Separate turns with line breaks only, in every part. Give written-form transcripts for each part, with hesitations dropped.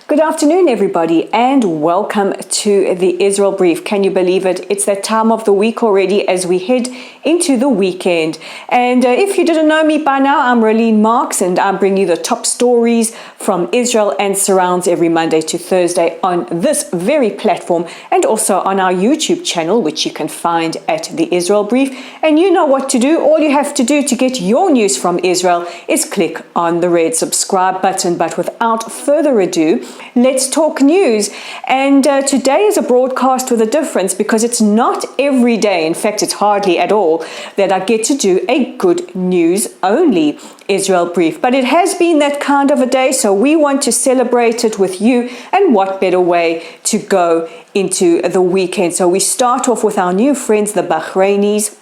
Good afternoon, everybody, and welcome to the Israel Brief. Can you believe it? It's that time of the week already as we head into the weekend. And if you didn't know me by now, I'm Raylene Marks, and I bring you the top stories from Israel and surrounds every Monday to Thursday on this very platform and also on our YouTube channel, which you can find at the Israel Brief. And you know what to do. All you have to do to get your news from Israel is click on the red subscribe button. But without further ado, let's talk news. And today is a broadcast with a difference because it's not every day, in fact it's hardly at all, that I get to do a good news only Israel Brief. But it has been that kind of a day, so we want to celebrate it with you, and what better way to go into the weekend. So we start off with our new friends, the Bahrainis.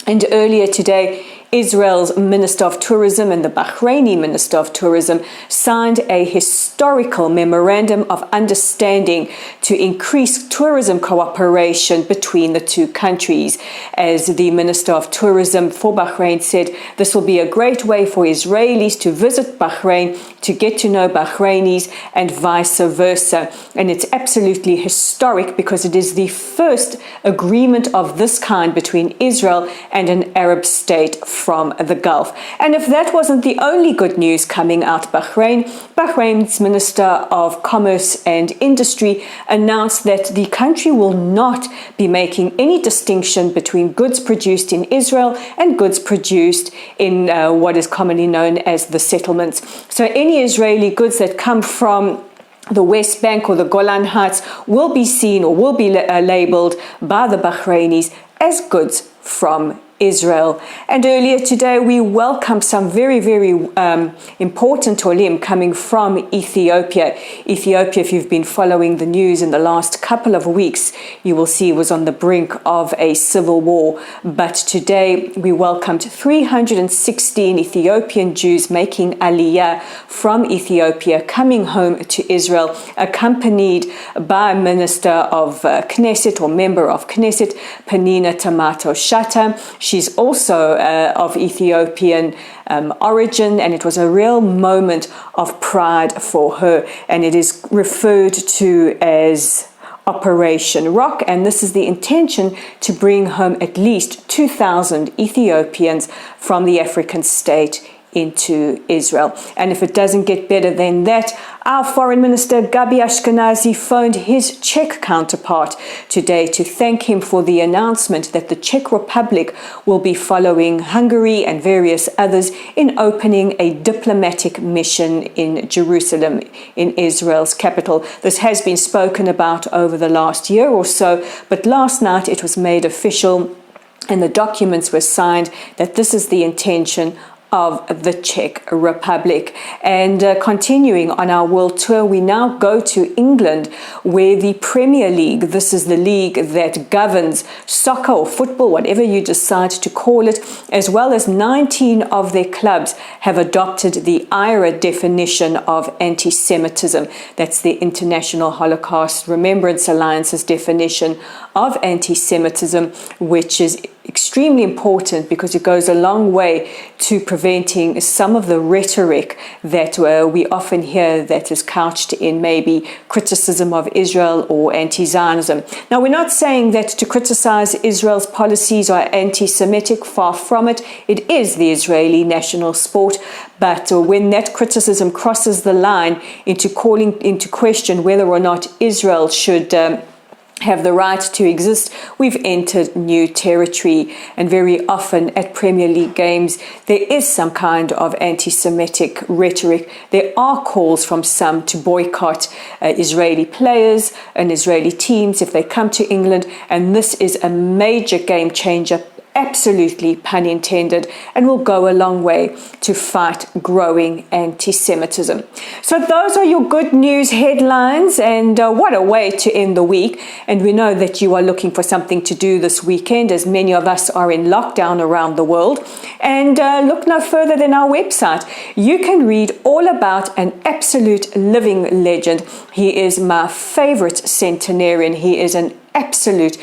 And earlier today, Israel's Minister of Tourism and the Bahraini Minister of Tourism signed a historical memorandum of understanding to increase tourism cooperation between the two countries. As the Minister of Tourism for Bahrain said, this will be a great way for Israelis to visit Bahrain, to get to know Bahrainis, and vice versa. And it's absolutely historic because it is the first agreement of this kind between Israel and an Arab state from the Gulf. And if that wasn't the only good news coming out Bahrain, Bahrain's Minister of Commerce and Industry announced that the country will not be making any distinction between goods produced in Israel and goods produced in what is commonly known as the settlements. So any Israeli goods that come from the West Bank or the Golan Heights will be seen or will be labeled by the Bahrainis as goods from Israel. And earlier today, we welcomed some very, very important olim coming from Ethiopia. Ethiopia, if you've been following the news in the last couple of weeks, you will see was on the brink of a civil war. But today, we welcomed 316 Ethiopian Jews making aliyah from Ethiopia, coming home to Israel, accompanied by a minister of Knesset or member of Knesset, Peninnah Tamato-Shata. She's also of Ethiopian origin, and it was a real moment of pride for her. And it is referred to as Operation Rock, and this is the intention to bring home at least 2,000 Ethiopians from the African state into Israel. And if it doesn't get better than that, our Foreign Minister Gabi Ashkenazi phoned his Czech counterpart today to thank him for the announcement that the Czech Republic will be following Hungary and various others in opening a diplomatic mission in Jerusalem, in Israel's capital. This has been spoken about over the last year or so, but last night it was made official and the documents were signed that this is the intention of the Czech Republic. And continuing on our world tour, we now go to England, where the Premier League, this is the league that governs soccer or football, whatever you decide to call it, as well as 19 of their clubs have adopted the IRA definition of anti-Semitism. That's the International Holocaust Remembrance Alliance's definition of anti-Semitism, which is extremely important because it goes a long way to preventing some of the rhetoric that we often hear that is couched in maybe criticism of Israel or anti-Zionism. Now, we're not saying that to criticize Israel's policies are anti-Semitic, far from it. It is the Israeli national sport. But when that criticism crosses the line into calling into question whether or not Israel should have the right to exist, we've entered new territory. And very often at Premier League games, there is some kind of anti-Semitic rhetoric. There are calls from some to boycott Israeli players and Israeli teams if they come to England. And this is a major game changer, absolutely, pun intended, and will go a long way to fight growing anti-Semitism. So those are your good news headlines, and what a way to end the week. And we know that you are looking for something to do this weekend, as many of us are in lockdown around the world. And look no further than our website. You can read all about an absolute living legend. He is my favorite centenarian. He is an absolute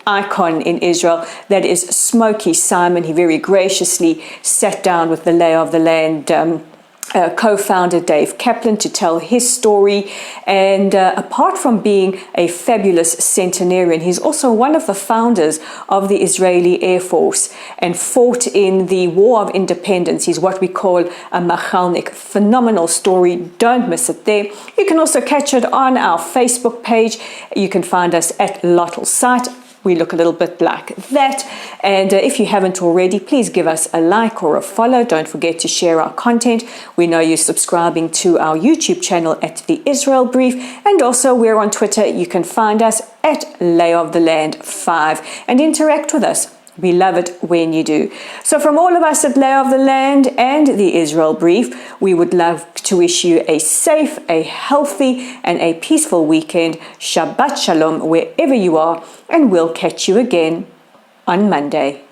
icon in Israel. That is Smokey Simon. He very graciously sat down with the lay of the land co-founder Dave Kaplan to tell his story. And apart from being a fabulous centenarian, he's also one of the founders of the Israeli Air Force and fought in the War of Independence. He's what we call a Machalnik. Phenomenal story. Don't miss it there. You can also catch it on our Facebook page. You can find us at Lottel Site. We look a little bit like that. And if you haven't already, please give us a like or a follow. Don't forget to share our content. We know you're subscribing to our YouTube channel at The Israel Brief. And also we're on Twitter. You can find us at Lay of the Land 5 and interact with us. We love it when you do. So from all of us at Lay of the Land and The Israel Brief, we would love to wish you a safe, a healthy, and a peaceful weekend. Shabbat Shalom wherever you are, and we'll catch you again on Monday.